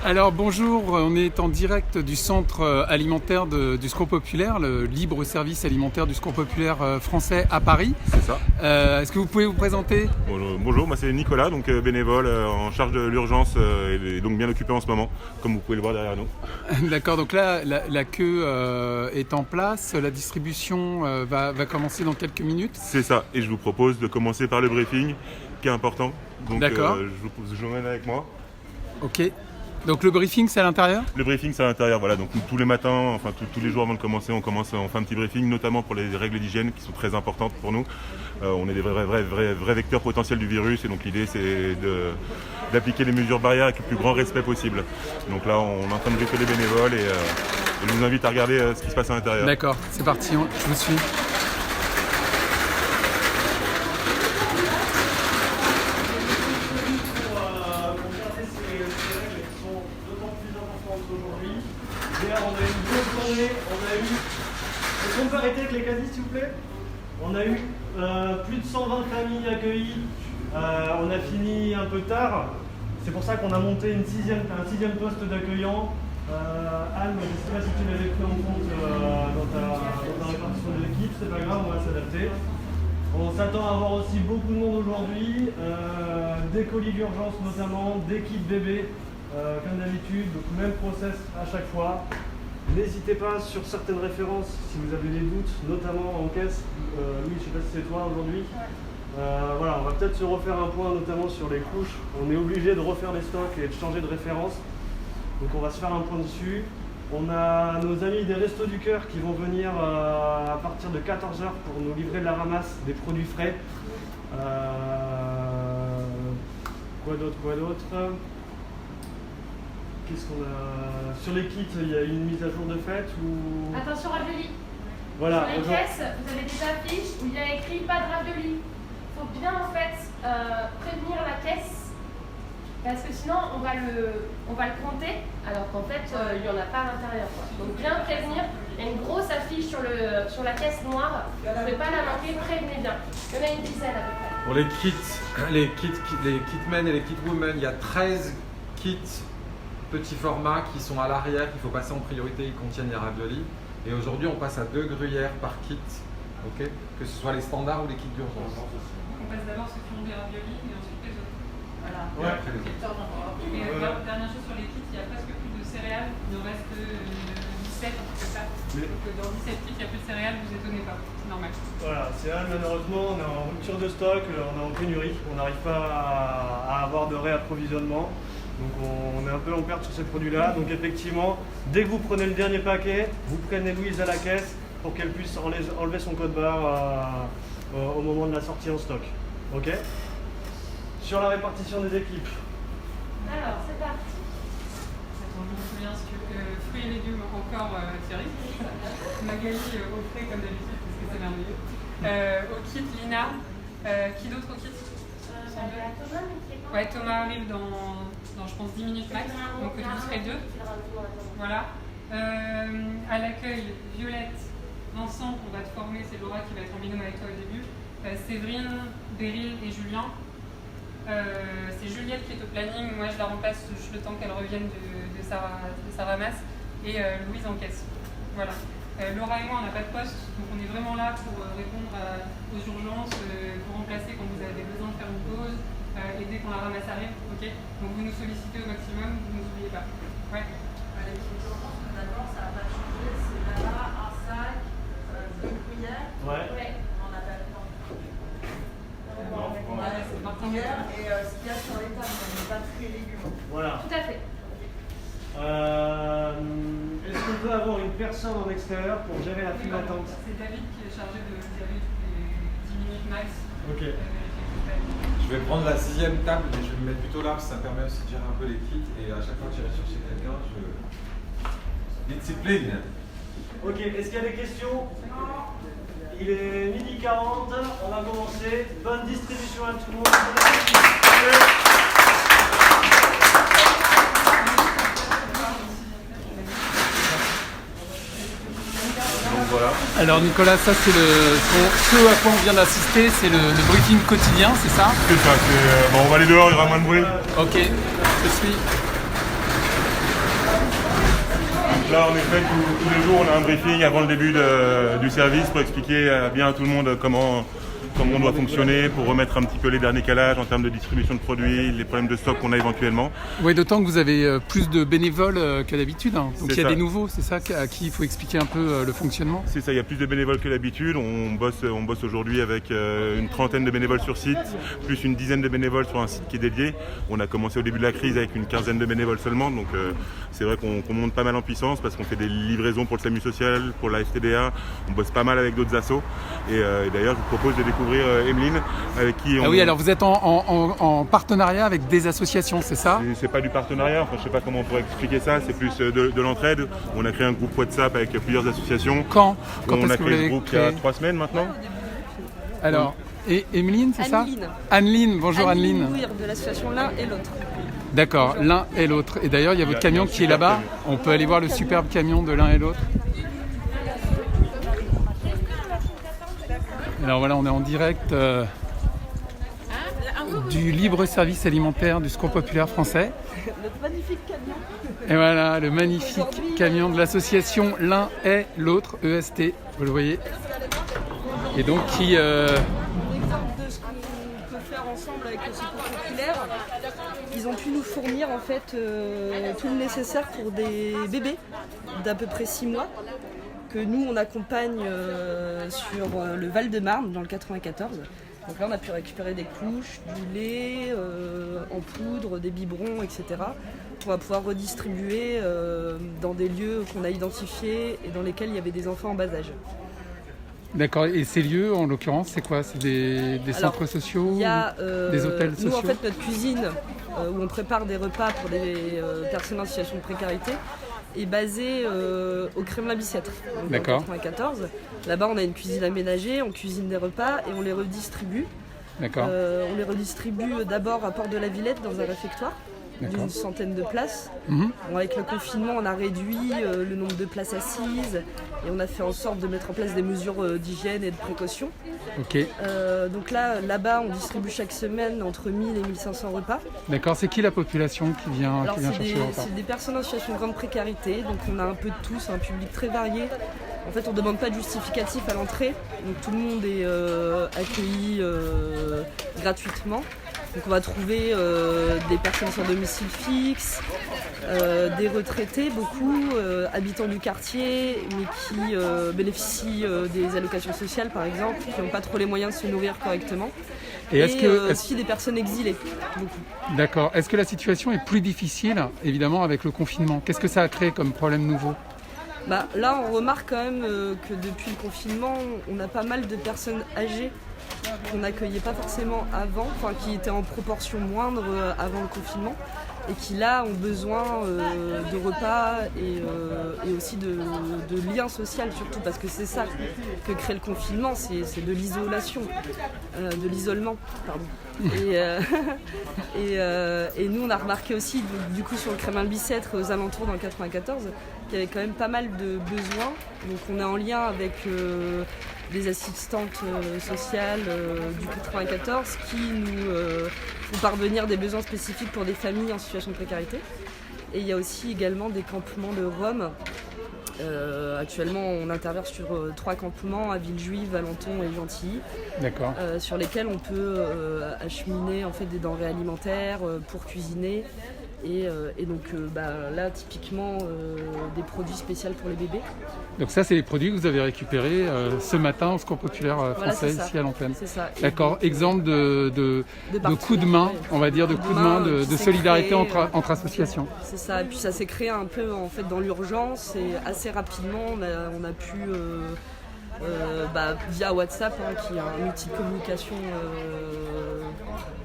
Alors bonjour, on est en direct du centre alimentaire du Secours Populaire, le libre service alimentaire du Secours Populaire français à Paris. C'est ça. Est-ce que vous pouvez vous présenter ? Bonjour, moi c'est Nicolas, donc bénévole en charge de l'urgence et donc bien occupé en ce moment, comme vous pouvez le voir derrière nous. D'accord, donc là la queue est en place, la distribution va commencer dans quelques minutes. C'est ça, et je vous propose de commencer par le briefing qui est important. Donc D'accord. je vous emmène avec moi. Ok. Donc le briefing c'est à l'intérieur ? Le briefing c'est à l'intérieur, voilà, donc tous les matins, enfin tous les jours avant de commencer, on fait un petit briefing, notamment pour les règles d'hygiène qui sont très importantes pour nous. On est des vrais vecteurs potentiels du virus et donc l'idée c'est d'appliquer les mesures barrières avec le plus grand respect possible. Donc là on est en train de briefer les bénévoles et je vous invite à regarder ce qui se passe à l'intérieur. D'accord, c'est parti, je vous suis. Est-ce qu'on peut arrêter avec les caddies s'il vous plaît? On a eu plus de 120 familles accueillies, on a fini un peu tard, c'est pour ça qu'on a monté un sixième poste d'accueillant. Anne, je ne sais pas si tu l'avais pris en compte dans ta répartition de l'équipe, c'est pas grave, on va s'adapter. On s'attend à avoir aussi beaucoup de monde aujourd'hui, des colis d'urgence notamment, des kits bébés, comme d'habitude, donc même process à chaque fois. N'hésitez pas sur certaines références si vous avez des doutes, notamment en caisse. Louis, je ne sais pas si c'est toi aujourd'hui. Voilà, on va peut-être se refaire un point notamment sur les couches. On est obligé de refaire les stocks et de changer de référence. Donc on va se faire un point dessus. On a nos amis des Restos du Cœur qui vont venir à partir de 14h pour nous livrer de la ramasse des produits frais. Quoi d'autre Qu'est-ce qu'on a sur les kits? Il y a une mise à jour de fête ou... Attention ravioli. Voilà. Sur les caisses, vous avez des affiches où il y a écrit pas de ravioli. Il faut bien en fait prévenir la caisse parce que sinon on va le compter alors qu'en fait il n'y en a pas à l'intérieur. Donc bien prévenir. Il y a une grosse affiche sur la caisse noire. Vous ne pouvez pas la manquer, prévenez bien. Il y en a une dizaine à peu près. Pour les kits men et les kits women, il y a 13 kits petits formats qui sont à l'arrière, qu'il faut passer en priorité, ils contiennent les raviolis. Et aujourd'hui, on passe à 2 gruyères par kit, okay, que ce soit les standards ou les kits d'urgence. On passe d'abord ceux qui ont des raviolis et ensuite les autres. Voilà. Ouais. Après les autres. Et dernière chose sur les kits, il n'y a presque plus de céréales, il en reste 17, c'est ça. Donc dans 17 kits, il n'y a plus de céréales, vous étonnez pas, c'est normal. Voilà, céréales malheureusement, on est en rupture de stock, on est en pénurie, on n'arrive pas à avoir de réapprovisionnement. Donc on est un peu en perte sur ces produits-là. Donc effectivement, dès que vous prenez le dernier paquet, vous prenez Louise à la caisse pour qu'elle puisse enlever son code barre au moment de la sortie en stock. Ok? Sur la répartition des équipes. Alors c'est parti. Attends, je me souviens que fruits et légumes encore Thierry. Magali au frais comme d'habitude parce que c'est merveilleux. Au kit Lina. Qui d'autre au kit? Thomas, Ouais, Thomas arrive dans je pense 10 minutes max, donc vous serez 2. Voilà. À l'accueil, Violette, Vincent, on va te former, c'est Laura qui va être en binôme avec toi au début. Séverine, Beryl et Julien. C'est Juliette qui est au planning, moi je la remplace le temps qu'elle revienne de sa ramasse. Et Louise en caisse. Voilà. Laura et moi on n'a pas de poste, donc on est vraiment là pour répondre aux urgences, pour remplacer quand vous avez besoin de faire une pause. Et dès qu'on la ramasse arrive, ok. Donc vous nous sollicitez au maximum, vous ne nous oubliez pas. Ouais. Les petites urgences, d'abord, ça n'a pas changé. C'est là, un sac, deux cuillères. Ouais. On n'a pas le temps. C'est parti. Cuillères et ce qu'il y a sur les tables, on n'est pas fruits et légumes. Voilà. Tout à fait. Est-ce qu'on peut avoir une personne en extérieur pour gérer la file d'attente? C'est David qui est chargé de gérer toutes les 10 minutes max. Ok. Je vais prendre la 6e table, mais je vais me mettre plutôt là, parce que ça me permet aussi de gérer un peu les kits. Et à chaque fois que j'irai chercher quelqu'un, discipline. Ok, est-ce qu'il y a des questions? Il est 12h40, on va commencer. Bonne distribution à tout le monde. Voilà. Alors Nicolas, ça c'est ce à quoi on vient d'assister, c'est le briefing quotidien, c'est ça? C'est ça, on va aller dehors, il y aura moins de bruit. Ok, je suis. Donc là, en effet, tous les jours, on a un briefing avant le début du service pour expliquer bien à tout le monde comment on doit fonctionner pour remettre un petit peu les derniers calages en termes de distribution de produits, les problèmes de stock qu'on a éventuellement. Oui, d'autant que vous avez plus de bénévoles que d'habitude. Hein. Donc C'est il y a ça. des nouveaux, c'est ça à qui il faut expliquer un peu le fonctionnement. C'est ça, il y a plus de bénévoles que d'habitude. On bosse aujourd'hui avec une trentaine de bénévoles sur site, plus une dizaine de bénévoles sur un site qui est dédié. On a commencé au début de la crise avec une quinzaine de bénévoles seulement, donc c'est vrai qu'on monte pas mal en puissance parce qu'on fait des livraisons pour le SAMU social, pour la FTDA, on bosse pas mal avec d'autres assos. Et d'ailleurs, je vous propose de découvrir Emeline, avec qui on... Ah oui, alors vous êtes en partenariat avec des associations, c'est ça? C'est pas du partenariat, enfin, je sais pas comment on pourrait expliquer ça, c'est plus de l'entraide. On a créé un groupe WhatsApp avec plusieurs associations. Quand On est-ce a que vous créé l'avez ce groupe il y a 3 semaines maintenant. Alors, et Emeline, c'est ça? Anne-Lyne. Anne-Lyne, bonjour Anne-Lyne. Bouir de l'association L'un et l'autre. D'accord, l'un et l'autre. Et d'ailleurs, il y a votre camion qui est là-bas. On peut aller voir le superbe camion de l'un et l'autre. Alors voilà, on est en direct du libre service alimentaire du Secours populaire français. Notre magnifique camion. Et voilà, le magnifique camion de l'association L'un et l'autre, EST, vous le voyez. Et donc qui... Exemple de ce qu'on peut faire ensemble avec le Secours populaire, ils ont pu nous fournir en fait tout le nécessaire pour des bébés d'à peu près 6 mois que nous on accompagne sur le Val-de-Marne dans le 94. Donc là on a pu récupérer des couches, du lait en poudre, des biberons, etc. On va pouvoir redistribuer dans des lieux qu'on a identifiés et dans lesquels il y avait des enfants en bas âge. D'accord, et ces lieux en l'occurrence c'est quoi? C'est des Alors, centres sociaux? Il y a des hôtels nous en sociaux? fait notre cuisine où on prépare des repas pour des personnes en situation de précarité est basée au Kremlin-Bicêtre, donc dans D'accord. le 94. Là-bas on a une cuisine aménagée, on cuisine des repas et on les redistribue. D'accord, On les redistribue d'abord à Port de la Villette dans un réfectoire d'accord. d'une centaine de places. Mhm. Bon, avec le confinement, on a réduit le nombre de places assises et on a fait en sorte de mettre en place des mesures d'hygiène et de précaution. Ok, Donc là-bas, on distribue chaque semaine entre 1000 et 1500 repas. d'accord. C'est qui la population qui vient Alors c'est chercher le repas? c'est des personnes en situation de grande précarité, donc on a un peu de tout, c'est un public très varié. En fait, on ne demande pas de justificatif à l'entrée, donc tout le monde est accueilli gratuitement. Donc on va trouver des personnes sans domicile fixe, des retraités, beaucoup, habitants du quartier, mais qui bénéficient des allocations sociales par exemple, qui n'ont pas trop les moyens de se nourrir correctement. Et est-ce que, aussi des personnes exilées, beaucoup. d'accord. Est-ce que la situation est plus difficile, évidemment, avec le confinement? Qu'est-ce que ça a créé comme problème nouveau? Bah, là, on remarque quand même que depuis le confinement, on a pas mal de personnes âgées qu'on n'accueillait pas forcément avant, enfin qui étaient en proportion moindre avant le confinement et qui là ont besoin de repas et aussi de liens sociaux surtout parce que c'est ça que crée le confinement, c'est de l'isolation, de l'isolement, pardon. Et nous on a remarqué aussi du coup sur le Kremlin-Bicêtre aux alentours dans le 94 qu'il y avait quand même pas mal de besoins, donc on est en lien avec des assistantes sociales du 94 qui nous font parvenir des besoins spécifiques pour des familles en situation de précarité. Et il y a aussi également des campements de Roms. Actuellement, on intervient sur 3 campements à Villejuif, Valenton et Gentilly, D'accord. sur lesquels on peut acheminer en fait, des denrées alimentaires pour cuisiner. Et donc là, typiquement, des produits spéciaux pour les bébés. Donc ça, c'est les produits que vous avez récupérés ce matin au Secours populaire Voilà, français, c'est ça. ici à l'antenne. C'est ça. Et D'accord. donc, Exemple de coup de main, on va dire, de coup de main, de qui s'est solidarité créé, entre associations. C'est ça, et puis ça s'est créé un peu en fait dans l'urgence et assez rapidement on a pu via WhatsApp qui est un outil de communication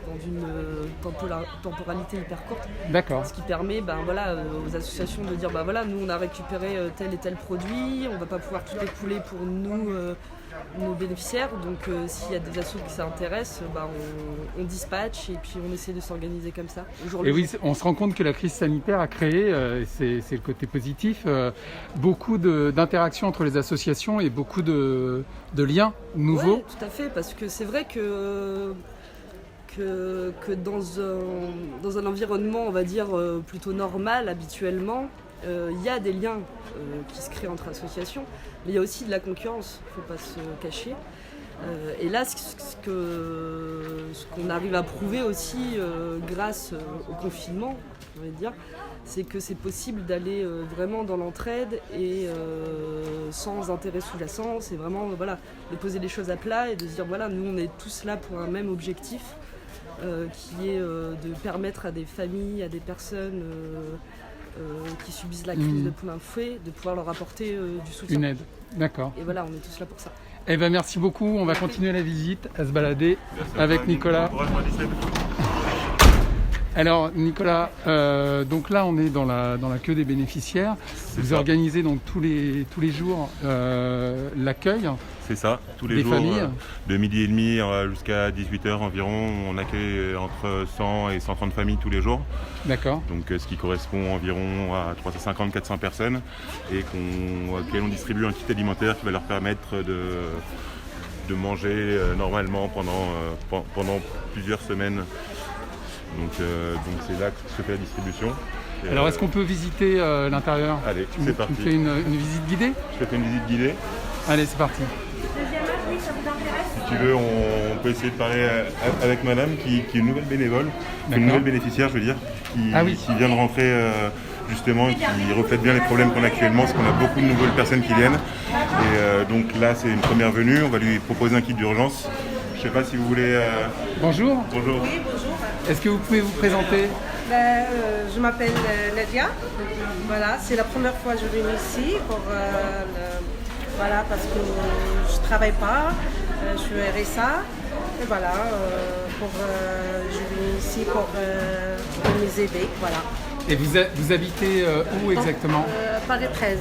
dans une temporalité hyper courte, D'accord. ce qui permet aux associations de dire nous on a récupéré tel et tel produit, on va pas pouvoir tout écouler pour nous nos bénéficiaires, donc s'il y a des assos qui s'intéressent, on dispatche et puis on essaie de s'organiser comme ça. Et oui, on se rend compte que la crise sanitaire a créé, et c'est le côté positif, beaucoup d'interactions entre les associations et beaucoup de liens nouveaux. Ouais, tout à fait, parce que c'est vrai que dans un environnement, on va dire, plutôt normal habituellement, il y a des liens qui se créent entre associations, mais il y a aussi de la concurrence, il ne faut pas se cacher. Et là, ce qu'on arrive à prouver aussi grâce au confinement, on va dire, c'est que c'est possible d'aller vraiment dans l'entraide et sans intérêt sous-jacent. C'est vraiment de poser les choses à plat et de se dire voilà, nous on est tous là pour un même objectif qui est de permettre à des familles, à des personnes qui subissent la crise de plein fouet, de pouvoir leur apporter du soutien. Une aide, d'accord. Et voilà, on est tous là pour ça. Eh ben merci beaucoup, on va continuer la visite, à se balader avec Nicolas. Alors Nicolas, donc là on est dans la queue des bénéficiaires. Vous organisez donc tous les jours l'accueil. C'est ça, tous les des jours, familles. De midi et demi jusqu'à 18h environ, on accueille entre 100 et 130 familles tous les jours. D'accord. Donc ce qui correspond environ à 350-400 personnes et auxquelles on distribue un kit alimentaire qui va leur permettre de manger normalement pendant plusieurs semaines. Donc c'est là que se fait la distribution. Alors est-ce qu'on peut visiter l'intérieur? Allez, Tu c'est parti. fais une visite guidée? Je te fais une visite guidée. Allez, c'est parti. Si tu veux, on peut essayer de parler avec madame qui est une nouvelle bénévole, une nouvelle bénéficiaire, je veux dire, qui vient de rentrer justement et qui reflète bien les problèmes qu'on a actuellement, parce qu'on a beaucoup de nouvelles personnes qui viennent. Et donc là, c'est une première venue, on va lui proposer un kit d'urgence. Je ne sais pas si vous voulez... Bonjour. Bonjour. Oui, bonjour. Est-ce que vous pouvez vous présenter? Je m'appelle Nadia. Voilà, c'est la première fois que je viens ici parce que je ne travaille pas, je suis RSA. Et voilà, je viens ici pour les aider. Voilà. Et vous habitez où exactement? Paris 13.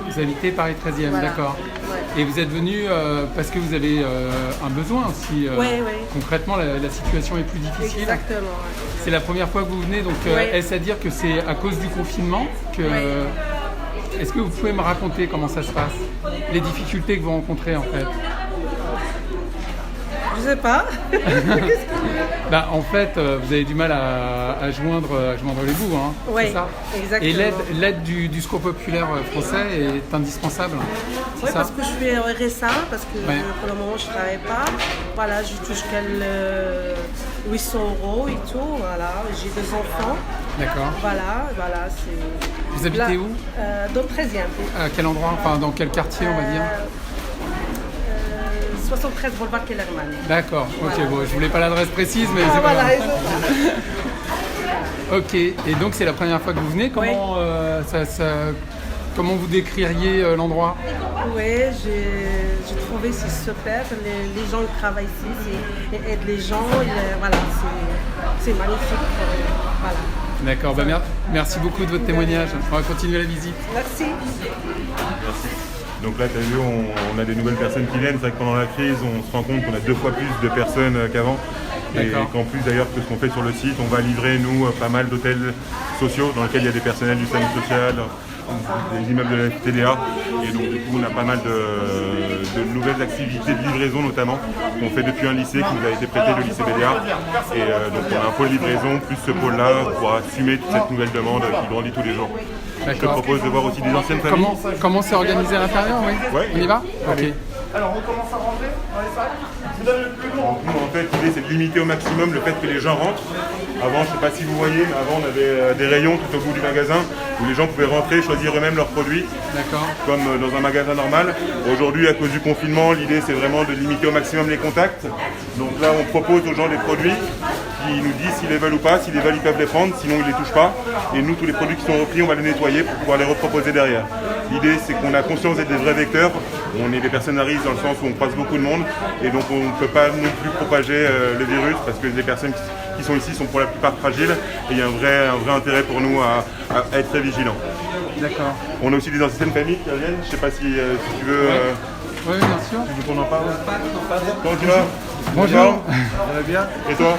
Vous habitez Paris 13e, Voilà. d'accord. Ouais. Et vous êtes venu parce que vous avez un besoin aussi. Oui. Concrètement, la situation est plus difficile. Exactement. Ouais. C'est la première fois que vous venez, donc est-ce à dire que c'est à cause du confinement que... Est-ce que vous pouvez me raconter comment ça se passe? Les difficultés que vous rencontrez en fait? Je sais pas. En fait, vous avez du mal à joindre les bouts, hein, Oui, c'est ça? exactement. Et l'aide du Secours populaire français est indispensable. Oui, parce que je suis RSA, parce que pour le moment je ne travaille pas. Voilà, je touche 800 € et tout. Voilà, j'ai 2 enfants. D'accord. Voilà, c'est... Vous habitez où? Dans le 13e. À quel endroit? Enfin, dans quel quartier, on va dire? 73 boulevard Kellerman. D'accord, ok, Voilà. bon, je voulais pas l'adresse précise, mais c'est pas voilà, grave. Ok, et donc c'est la première fois que vous venez, comment vous décririez l'endroit? Oui, j'ai trouvé c'est super, les gens qui travaillent ici, ils aident les gens, c'est magnifique. Voilà. D'accord, merci beaucoup de votre témoignage, on va continuer la visite. Merci. Merci. Donc là, tu as vu, on a des nouvelles personnes qui viennent. C'est vrai que pendant la crise, on se rend compte qu'on a 2 fois plus de personnes qu'avant. Et qu'en plus d'ailleurs que ce qu'on fait sur le site, on va livrer, nous, pas mal d'hôtels sociaux dans lesquels il y a des personnels du SAMU social, des immeubles de la TDA. Et donc du coup, on a pas mal de nouvelles activités de livraison notamment, qu'on fait depuis un lycée qui nous a été prêté, le lycée Béliard. Et donc on a un pôle livraison, plus ce pôle-là, pour assumer toute cette nouvelle demande qui grandit tous les jours. Je te propose de voir aussi des anciennes familles. Comment c'est organisé à l'intérieur, oui? Ouais. On y va? Ok. Alors on commence à rentrer dans les salles. Je vous donne le plus grand. Nous, en fait, l'idée c'est de limiter au maximum le fait que les gens rentrent. Avant, je ne sais pas si vous voyez, mais avant on avait des rayons tout au bout du magasin où les gens pouvaient rentrer, choisir eux-mêmes leurs produits, comme dans un magasin normal. Aujourd'hui, à cause du confinement, l'idée c'est vraiment de limiter au maximum les contacts. Donc là, on propose aux gens des produits qui nous disent s'ils les veulent ou pas. S'ils les veulent, ils peuvent les prendre, sinon ils ne les touchent pas. Et nous, tous les produits qui sont repris, on va les nettoyer pour pouvoir les reproposer derrière. L'idée c'est qu'on a conscience d'être des vrais vecteurs. On est des personnes à risque dans le sens où on croise beaucoup de monde et donc on ne peut pas non plus propager le virus parce que les personnes qui sont ici sont pour la plupart fragiles et il y a un vrai intérêt pour nous à être très vigilants. D'accord. On a aussi des anciennes familles qui reviennent, je ne sais pas si tu veux... Oui, bien sûr. Tu veux qu'on en parle? Comment tu vas? Bonjour. Ça va bien? Et toi?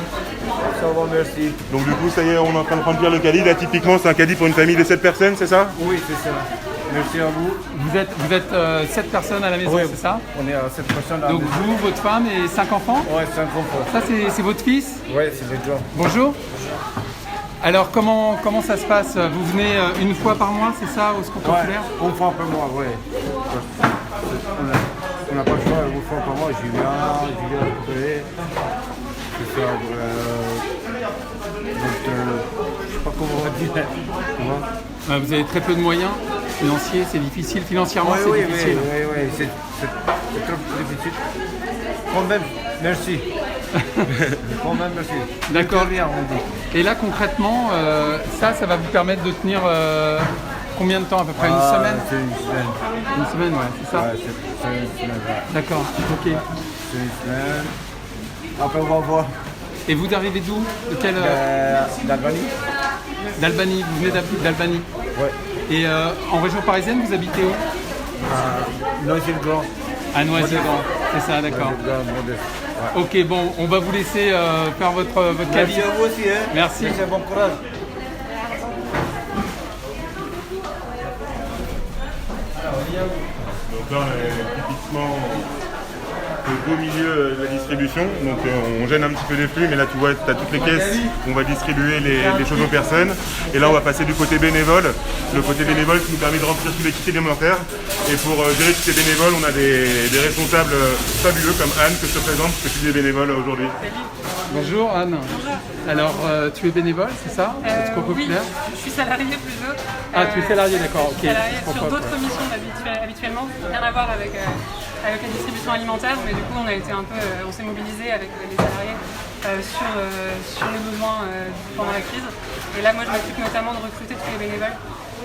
Ça va, merci. Donc du coup, ça y est, on est en train de remplir le caddie. Là, typiquement, c'est un caddie pour une famille de 7 personnes, c'est ça? Oui, c'est ça. Merci à vous. Vous êtes 7 personnes à la maison, c'est ça? On est à 7 personnes à la Donc maison. vous, votre femme et 5 enfants? Oui, 5 enfants. Ça, c'est votre fils? Oui, c'est le job. Bonjour. Alors comment ça se passe? Vous venez une fois par mois, c'est ça, au Secours Populaire? Une fois par mois, oui. On n'a pas le choix, une fois par mois, j'y viens récupérer. C'est ça. Je sais pas comment on va dire. Vous avez très peu de moyens financiers, c'est difficile. Financièrement, c'est difficile. Oui, c'est trop difficile. Quand même, merci. Quand même, merci. D'accord. Rien, on dit. Et là, concrètement, ça va vous permettre de tenir combien de temps à peu près? Une semaine? C'est une semaine. Une semaine, ouais, c'est ça? Ouais, c'est une semaine. Ouais. D'accord, ok. C'est une semaine. Après, on va voir. Et vous arrivez d'où? De quelle D'Albanie. D'Albanie, vous venez d'Albanie? Ouais. Et en région parisienne, vous habitez où? Noisy-le-Grand. À Noisy-le-Grand, c'est ça, d'accord. Ouais. Ok, bon, on va vous laisser faire votre cabine. Merci à vous aussi. Hein. Merci. Merci, bon courage. Donc là, on est typiquement au beau milieu de la distribution, donc on gêne un petit peu les flux, mais là tu vois, tu as toutes les caisses où on va distribuer les choses aux personnes. Et là on va passer du côté bénévole, le côté bénévole qui nous permet de remplir tous les kits alimentaires. Et pour gérer tous ces bénévoles, on a des responsables fabuleux comme Anne que je te présente, que tu es bénévole aujourd'hui. Bonjour Anne. Bonjour. Alors tu es bénévole, c'est ça? Secours Oui, Populaire? je suis salariée plutôt. Tu es salariée, d'accord, ok. Je suis salariée sur d'autres missions habituellement, rien à voir avec la distribution alimentaire, mais du coup on s'est mobilisé avec les salariés sur les besoins pendant la crise. Et là moi je m'occupe notamment de recruter tous les bénévoles.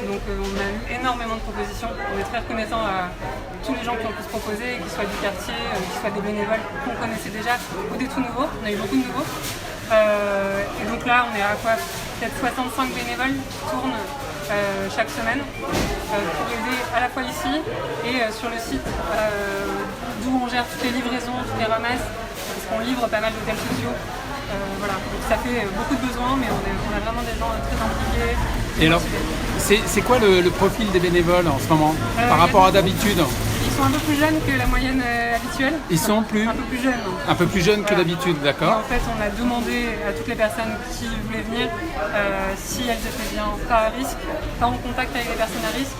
Donc on a eu énormément de propositions. On est très reconnaissant à tous les gens qui ont pu se proposer, qu'ils soient du quartier, qu'ils soient des bénévoles qu'on connaissait déjà ou des tout nouveaux. On a eu beaucoup de nouveaux. Et donc là on est à quoi? Peut-être 65 bénévoles qui tournent chaque semaine pour aider à la fois ici et sur le site d'où on gère toutes les livraisons, toutes les ramasses, parce qu'on livre pas mal d'hôtels sociaux. Voilà. Donc ça fait beaucoup de besoins, mais on a vraiment des gens très impliqués. Et alors, c'est quoi le profil des bénévoles en ce moment par rapport à d'habitude? Ils sont un peu plus jeunes que la moyenne habituelle. Ils sont un peu plus jeunes. Un peu plus jeunes que d'habitude, d'accord. En fait, on a demandé à toutes les personnes qui voulaient venir si elles étaient bien pas à risque, pas en contact avec les personnes à risque.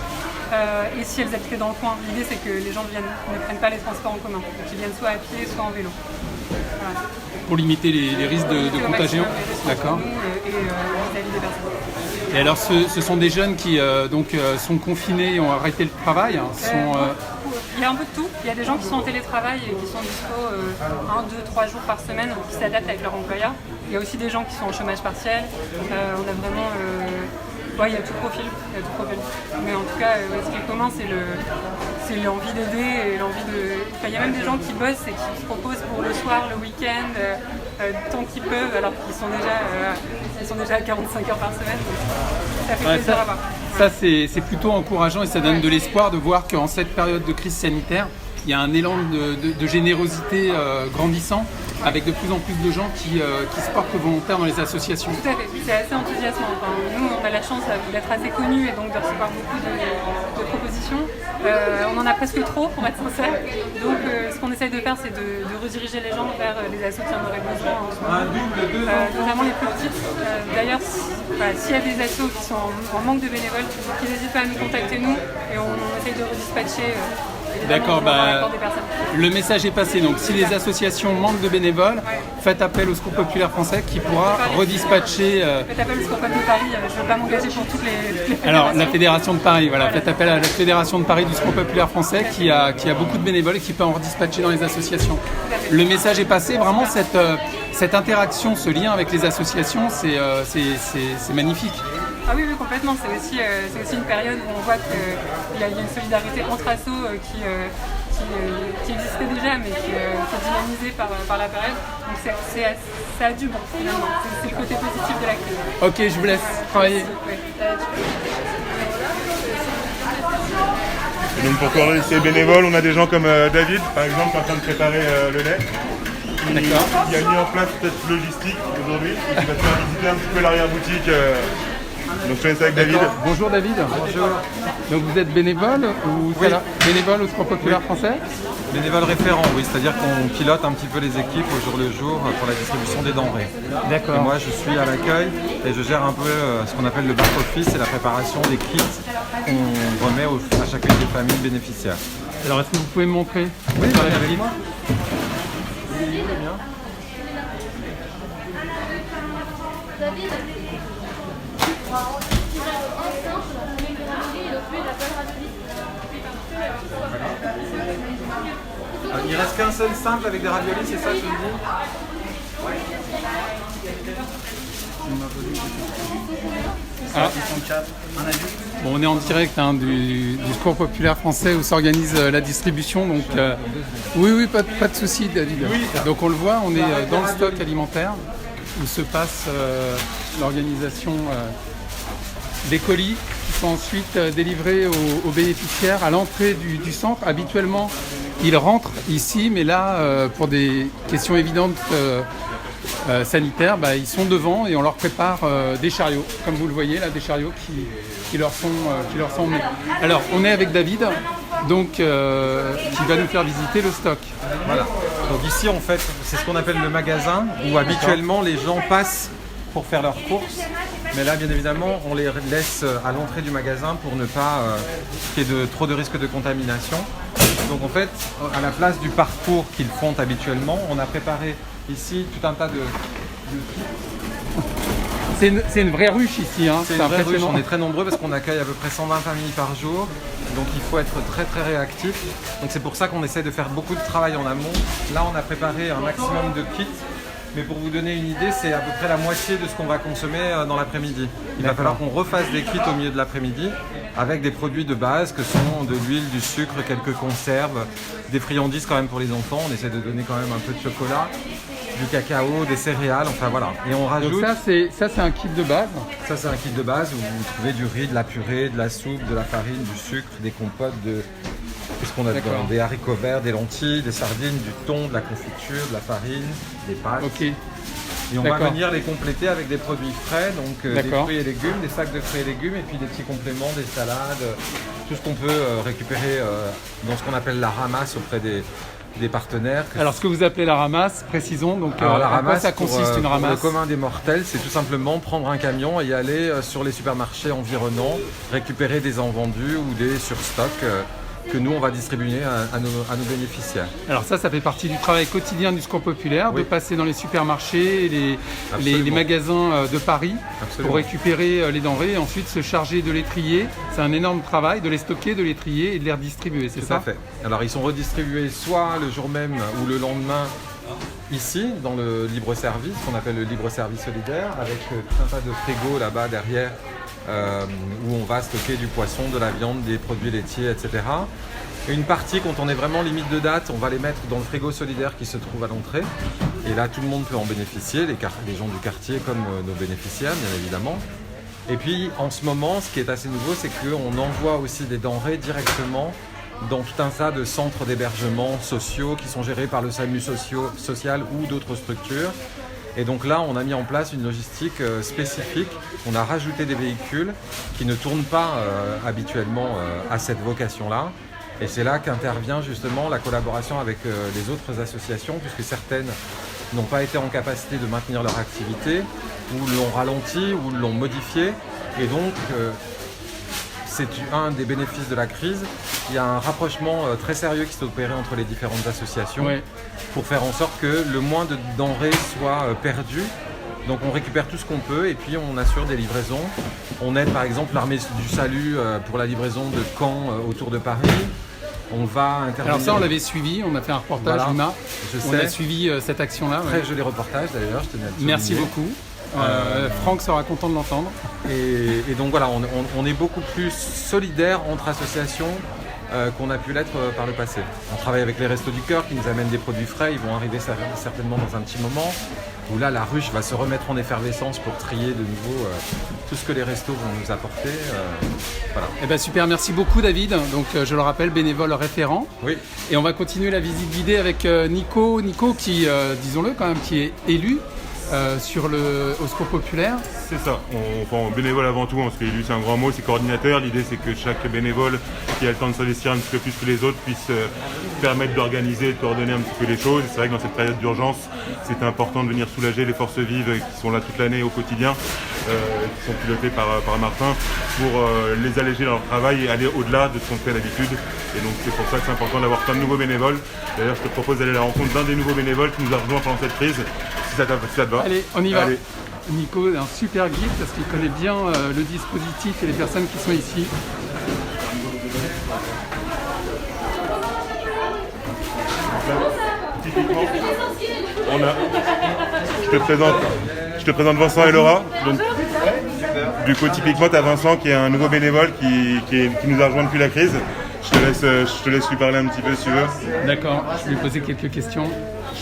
Et si elles habitaient dans le coin. L'idée c'est que les gens ne prennent pas les transports en commun, qu'ils viennent soit à pied, soit en vélo. Voilà. Pour limiter les risques de contagion. D'accord. Et vis-à-vis des personnes. Et alors ce sont des jeunes qui sont confinés et ont arrêté le travail. Il y a un peu de tout. Il y a des gens qui sont en télétravail et qui sont dispo 1, 2, 3 jours par semaine, qui s'adaptent avec leur employeur. Il y a aussi des gens qui sont en chômage partiel. On a vraiment... il y a tout profil. Mais en tout cas, ce qui est commun, c'est l'envie d'aider et l'envie de... il y a même des gens qui bossent et qui se proposent pour le soir, le week-end, tant qu'ils peuvent, alors qu'ils sont déjà à 45 heures par semaine. Donc ça fait plaisir à voir. Ça, c'est plutôt encourageant et ça donne de l'espoir de voir qu'en cette période de crise sanitaire, il y a un élan de générosité grandissant, avec de plus en plus de gens qui se portent volontaires dans les associations. Tout à fait, c'est assez enthousiasmant. Enfin, nous, on a la chance d'être assez connus et donc de recevoir beaucoup de propositions. On en a presque trop, pour être sincère. Donc, ce qu'on essaye de faire, c'est de rediriger les gens vers les assos qui en auraient besoin en ce moment. Notamment les plus petites. D'ailleurs, s'il y a des assos qui sont en manque de bénévoles, qu'ils n'hésitent pas à nous contacter, nous, et on essaye de redispatcher. D'accord, le message est passé. Donc, si les associations manquent de bénévoles, faites appel au Secours Populaire Français qui pourra redispatcher. Faites appel au Secours Populaire de Paris. Je ne veux pas m'engager pour toutes les fédérations. Alors, la Fédération de Paris, voilà. Faites appel à la Fédération de Paris du Secours Populaire Français qui a beaucoup de bénévoles et qui peut en redispatcher dans les associations. Le message est passé. Vraiment, cette interaction, ce lien avec les associations, c'est magnifique. Ah oui, complètement. C'est aussi une période où on voit qu'il y a une solidarité entre assos qui existait déjà, mais qui est dynamisée par la période. Donc ça a du bon, finalement. C'est le côté positif de la crise. Ok, je vous laisse travailler. Et donc pour coordonner ces bénévoles, on a des gens comme David, par exemple, qui est en train de préparer le lait. Qui a mis en place cette logistique aujourd'hui et qui va te faire visiter un petit peu l'arrière-boutique. Donc je suis avec David. Bonjour David. Bonjour. Donc vous êtes bénévole ou Oui. bénévole au Secours Populaire Français? Bénévole référent, oui, c'est-à-dire qu'on pilote un petit peu les équipes au jour le jour pour la distribution des denrées. D'accord. Et moi, je suis à l'accueil et je gère un peu ce qu'on appelle le back-office et la préparation des kits qu'on remet à chacune des familles bénéficiaires. Alors est-ce que vous pouvez me montrer? Oui, sur la venez avec visite? moi. David, Il reste qu'un seul simple avec des raviolis, c'est ça que tu me dis? Ah. Bon, on est en direct du Secours Populaire Français où s'organise la distribution. Donc, oui, pas de souci, David. Donc on le voit, on est dans le stock alimentaire où se passe l'organisation des colis qui sont ensuite délivrés aux bénéficiaires à l'entrée du centre. Habituellement, ils rentrent ici, mais là, pour des questions évidentes sanitaires, ils sont devant et on leur prépare des chariots, comme vous le voyez là, des chariots qui leur sont emmenés. Alors, on est avec David, donc qui va nous faire visiter le stock. Voilà. Donc ici, en fait, c'est ce qu'on appelle le magasin où habituellement les gens passent pour faire leurs courses. Mais là, bien évidemment, on les laisse à l'entrée du magasin pour ne pas qu'il y ait trop de risques de contamination. Donc en fait, à la place du parcours qu'ils font habituellement, on a préparé ici tout un tas de C'est une vraie ruche ici, hein. C'est une vraie ruche, on est très nombreux parce qu'on accueille à peu près 120 familles par jour. Donc il faut être très très réactif. Donc c'est pour ça qu'on essaie de faire beaucoup de travail en amont. Là, on a préparé un maximum de kits. Mais pour vous donner une idée, c'est à peu près la moitié de ce qu'on va consommer dans l'après-midi. Il va falloir qu'on refasse des kits au milieu de l'après-midi avec des produits de base que sont de l'huile, du sucre, quelques conserves, des friandises quand même pour les enfants. On essaie de donner quand même un peu de chocolat, du cacao, des céréales, enfin voilà. Et on rajoute... Donc ça c'est un kit de base. Ça c'est un kit de base où vous trouvez du riz, de la purée, de la soupe, de la farine, du sucre, des compotes, qu'est-ce qu'on a dedans? Des haricots verts, des lentilles, des sardines, du thon, de la confiture, de la farine, des pâtes. Ok. Et on va venir les compléter avec des produits frais, donc des fruits et légumes, des sacs de fruits et légumes, et puis des petits compléments, des salades, tout ce qu'on peut récupérer dans ce qu'on appelle la ramasse auprès des partenaires. Alors ce que vous appelez la ramasse, précisons, donc la à ramasse, quoi ça consiste une ramasse? Pour le commun des mortels, c'est tout simplement prendre un camion et y aller sur les supermarchés environnants, récupérer des invendus ou des surstocks que nous on va distribuer à nos bénéficiaires. Alors ça fait partie du travail quotidien du Secours Populaire, de passer dans les supermarchés, les magasins de Paris pour récupérer les denrées et ensuite se charger de les trier. C'est un énorme travail de les stocker, de les trier et de les redistribuer, c'est ça? Tout à fait. Alors ils sont redistribués soit le jour même ou le lendemain ici dans le libre-service, qu'on appelle le libre-service solidaire, avec tout un tas de frigos là-bas derrière où on va stocker du poisson, de la viande, des produits laitiers, etc. Et une partie, quand on est vraiment limite de date, on va les mettre dans le frigo solidaire qui se trouve à l'entrée. Et là, tout le monde peut en bénéficier, les gens du quartier comme nos bénéficiaires, bien évidemment. Et puis, en ce moment, ce qui est assez nouveau, c'est qu'on envoie aussi des denrées directement dans tout un tas de centres d'hébergement sociaux qui sont gérés par le SAMU social ou d'autres structures. Et donc là, on a mis en place une logistique spécifique. On a rajouté des véhicules qui ne tournent pas habituellement à cette vocation-là. Et c'est là qu'intervient justement la collaboration avec les autres associations, puisque certaines n'ont pas été en capacité de maintenir leur activité, ou l'ont ralenti, ou l'ont modifié. Et donc, c'est un des bénéfices de la crise. Il y a un rapprochement très sérieux qui s'est opéré entre les différentes associations pour faire en sorte que le moins de denrées soit perdu. Donc on récupère tout ce qu'on peut et puis on assure des livraisons. On aide par exemple l'armée du salut pour la livraison de camps autour de Paris. On va intervenir... Alors ça on l'avait suivi, on a fait un reportage, Luna. On a suivi cette action-là. Très joli reportage d'ailleurs, je tenais à le souligner. Merci beaucoup. Franck sera content de l'entendre. Et donc voilà, on est beaucoup plus solidaires entre associations qu'on a pu l'être par le passé. On travaille avec les Restos du Cœur qui nous amènent des produits frais, ils vont arriver certainement dans un petit moment, où là la ruche va se remettre en effervescence pour trier de nouveau tout ce que les restos vont nous apporter. Voilà. Eh ben super, merci beaucoup David. Donc je le rappelle, bénévole référent. Oui. Et on va continuer la visite guidée avec Nico qui, disons-le quand même, qui est élu au Secours Populaire. C'est ça, on bénévole avant tout, parce que lui c'est un grand mot, c'est coordinateur. L'idée c'est que chaque bénévole qui a le temps de s'investir un petit peu plus que les autres puisse permettre d'organiser et de coordonner un petit peu les choses. C'est vrai que dans cette période d'urgence, c'était important de venir soulager les forces vives qui sont là toute l'année au quotidien, qui sont pilotées par Martin, pour les alléger dans leur travail et aller au-delà de ce qu'on fait d'habitude. Et donc c'est pour ça que c'est important d'avoir plein de nouveaux bénévoles. D'ailleurs je te propose d'aller à la rencontre d'un des nouveaux bénévoles qui nous a rejoint pendant cette crise, si ça te va. Allez, on y va. Allez. Nico est un super guide parce qu'il connaît bien le dispositif et les personnes qui sont ici. Typiquement, je te présente Vincent et Laura. Donc, du coup, typiquement, tu as Vincent qui est un nouveau bénévole qui nous a rejoint depuis la crise. Je te laisse lui parler un petit peu si tu veux. D'accord, je vais lui poser quelques questions.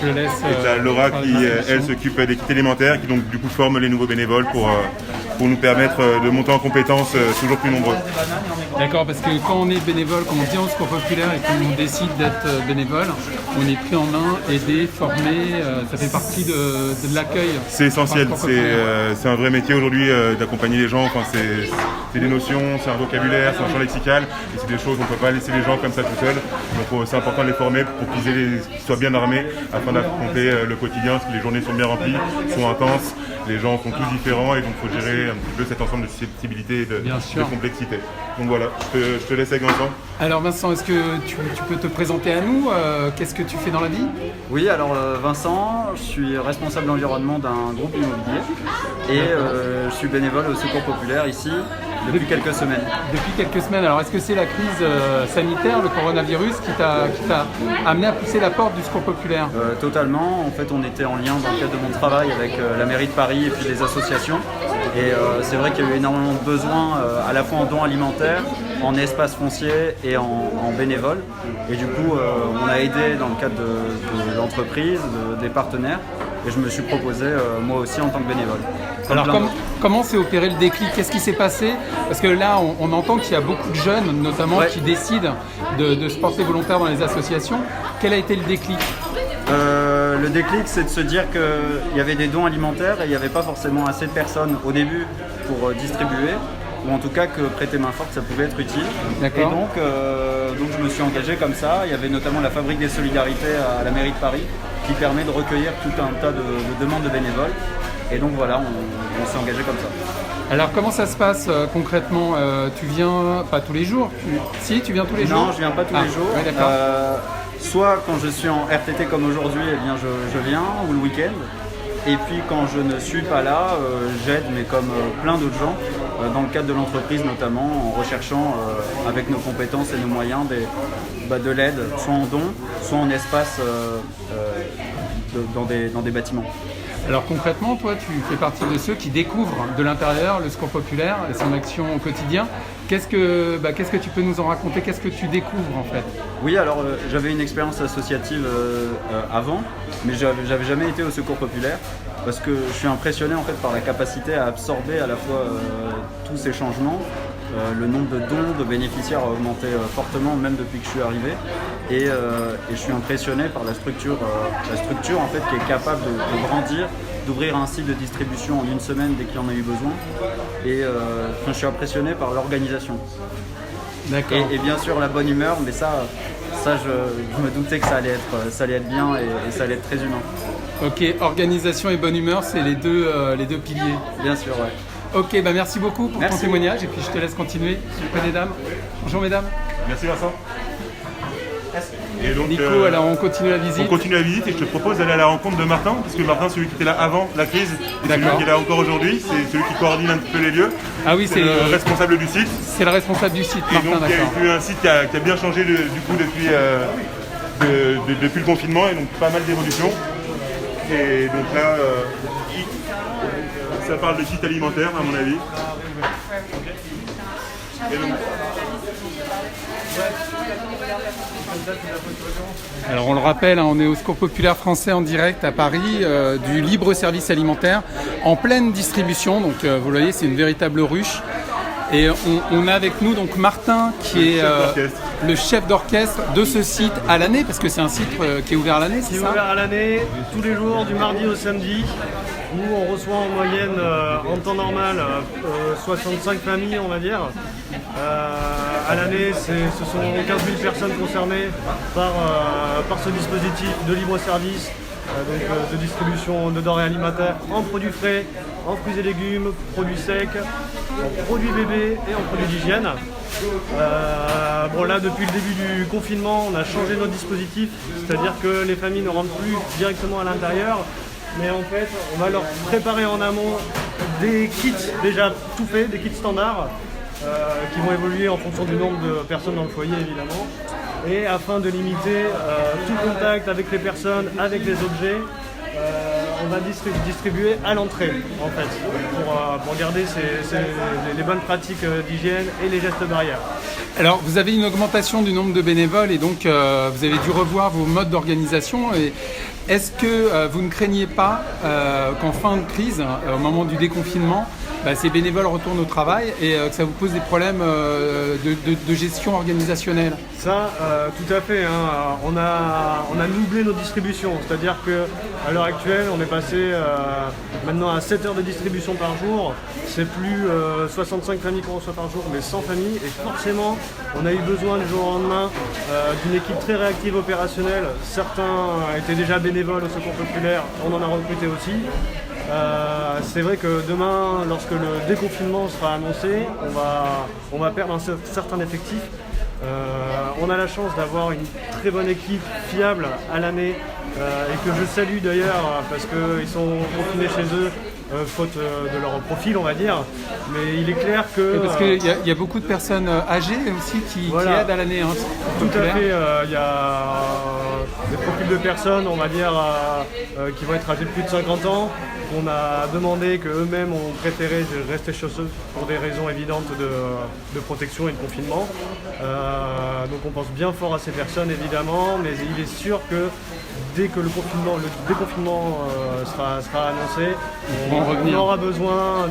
Je le laisse. Et tu as Laura qui, elle, s'occupe des kits alimentaires, qui donc du coup forme les nouveaux bénévoles pour nous permettre de monter en compétences toujours plus nombreux. D'accord, parce que quand on est bénévole, quand on vient au Secours Populaire et qu'on décide d'être bénévole, on est pris en main, aidé, formé, ça fait partie de l'accueil. C'est essentiel, c'est un vrai métier aujourd'hui d'accompagner les gens. Enfin, c'est des notions, c'est un vocabulaire, c'est un champ lexical, et c'est des choses on ne peut pas laisser les gens comme ça tout seuls. Donc c'est important de les former pour qu'ils soient bien armés afin d'affronter le quotidien, parce que les journées sont bien remplies, sont intenses, les gens sont tous différents et donc il faut gérer un petit peu cet ensemble de susceptibilité et de complexité. Donc voilà, je te laisse avec Vincent. Alors Vincent, est-ce que tu peux te présenter à nous? Qu'est-ce que tu fais dans la vie? Oui, alors Vincent, je suis responsable d'environnement d'un groupe immobilier et je suis bénévole au Secours Populaire ici depuis quelques semaines. Depuis quelques semaines. Alors est-ce que c'est la crise sanitaire, le coronavirus, qui t'a amené à pousser la porte du Secours Populaire? Totalement. En fait, on était en lien dans le cadre de mon travail avec la mairie de Paris et puis les associations. Et c'est vrai qu'il y a eu énormément de besoins à la fois en dons alimentaires, en espace foncier et en bénévole. Et du coup, on a aidé dans le cadre de l'entreprise, des partenaires. Et je me suis proposé moi aussi en tant que bénévole. Alors comment s'est opéré le déclic? Qu'est-ce qui s'est passé? Parce que là, on entend qu'il y a beaucoup de jeunes, notamment, qui décident de se porter volontaire dans les associations. Quel a été le déclic? Le déclic, c'est de se dire qu'il y avait des dons alimentaires et il n'y avait pas forcément assez de personnes au début pour distribuer, ou en tout cas que prêter main forte, ça pouvait être utile. Et donc je me suis engagé comme ça. Il y avait notamment la Fabrique des Solidarités à la mairie de Paris qui permet de recueillir tout un tas de demandes de bénévoles. Et donc voilà, on s'est engagé comme ça. Alors comment ça se passe concrètement? Tu viens pas tous les jours? Tu viens tous les jours? Non, je viens pas tous les jours. Oui, d'accord. Soit quand je suis en RTT comme aujourd'hui, eh bien je viens, ou le week-end. Et puis quand je ne suis pas là, j'aide, mais comme plein d'autres gens, dans le cadre de l'entreprise notamment, en recherchant avec nos compétences et nos moyens de l'aide, soit en dons, soit en espace dans des bâtiments. Alors concrètement, toi, tu fais partie de ceux qui découvrent de l'intérieur le Secours Populaire et son action au quotidien. Qu'est-ce que tu peux nous en raconter? Qu'est-ce que tu découvres en fait? Oui, alors j'avais une expérience associative avant, mais j'avais jamais été au Secours Populaire parce que je suis impressionné en fait par la capacité à absorber à la fois tous ces changements. Le nombre de dons de bénéficiaires a augmenté fortement même depuis que je suis arrivé et je suis impressionné par la structure en fait qui est capable de grandir, d'ouvrir un site de distribution en une semaine dès qu'il y en a eu besoin et je suis impressionné par l'organisation. D'accord. Et bien sûr la bonne humeur, mais ça je me doutais que ça allait être bien et ça allait être très humain. Ok, organisation et bonne humeur, c'est les deux piliers. Bien sûr, ouais. Ok, merci beaucoup pour ton témoignage et puis je te laisse continuer. S'il vous plaît, les dames. Bonjour mesdames. Merci Vincent. Et donc, Nico, alors on continue la visite. On continue la visite et je te propose d'aller à la rencontre de Martin, parce que Martin, celui qui était là avant la crise, et celui qui est là encore aujourd'hui, c'est celui qui coordonne un petit peu les lieux. Ah oui, c'est le responsable du site. C'est le responsable du site, Martin, d'accord. Il y a eu un site qui a bien changé du coup depuis le confinement, et donc pas mal d'évolutions. Et donc là, ça parle de kit alimentaire à mon avis. Et donc, alors on le rappelle, on est au Secours Populaire Français en direct à Paris, du libre service alimentaire en pleine distribution. Donc vous le voyez, c'est une véritable ruche. Et on a avec nous donc Martin qui est le chef d'orchestre de ce site à l'année, parce que c'est un site qui est ouvert à l'année, c'est ça? Qui est ouvert à l'année, tous les jours, du mardi au samedi. Nous, on reçoit en moyenne, en temps normal, 65 familles, on va dire. À l'année, ce sont 15 000 personnes concernées par ce dispositif de libre-service, de distribution de denrées alimentaires en produits frais, en fruits et légumes, produits secs, en produits bébés et en produits d'hygiène. Bon, là, depuis le début du confinement, on a changé notre dispositif, c'est-à-dire que les familles ne rentrent plus directement à l'intérieur, mais en fait, on va leur préparer en amont des kits déjà tout faits, des kits standards, qui vont évoluer en fonction du nombre de personnes dans le foyer, évidemment. Et afin de limiter tout contact avec les personnes, avec les objets, on va distribuer à l'entrée, en fait, pour garder les bonnes pratiques d'hygiène et les gestes barrières. Alors, vous avez une augmentation du nombre de bénévoles et donc vous avez dû revoir vos modes d'organisation. Est-ce que vous ne craignez pas qu'en fin de crise, au moment du déconfinement, ces bénévoles retournent au travail et que ça vous pose des problèmes de gestion organisationnelle? Ça, tout à fait. Hein. On a doublé nos distributions, c'est-à-dire qu'à l'heure actuelle, on est passé maintenant à 7 heures de distribution par jour. C'est plus 65 familles qu'on reçoit par jour, mais 100 familles. Et forcément, on a eu besoin du jour au lendemain d'une équipe très réactive opérationnelle. Certains étaient déjà bénévoles au Secours Populaire, on en a recruté aussi. C'est vrai que demain, lorsque le déconfinement sera annoncé, on va perdre un certain effectif. On a la chance d'avoir une très bonne équipe fiable à l'année et que je salue d'ailleurs parce qu'ils sont confinés chez eux faute de leur profil, on va dire. Mais il est clair que... Parce qu'il y a beaucoup de personnes âgées aussi qui aident à l'année. Hein, tout à fait. Il y a des profils de personnes, on va dire, qui vont être âgées de plus de 50 ans. On a demandé qu'eux-mêmes ont préféré rester chez eux pour des raisons évidentes de protection et de confinement. Donc on pense bien fort à ces personnes évidemment, mais il est sûr que dès que le déconfinement sera annoncé, on aura besoin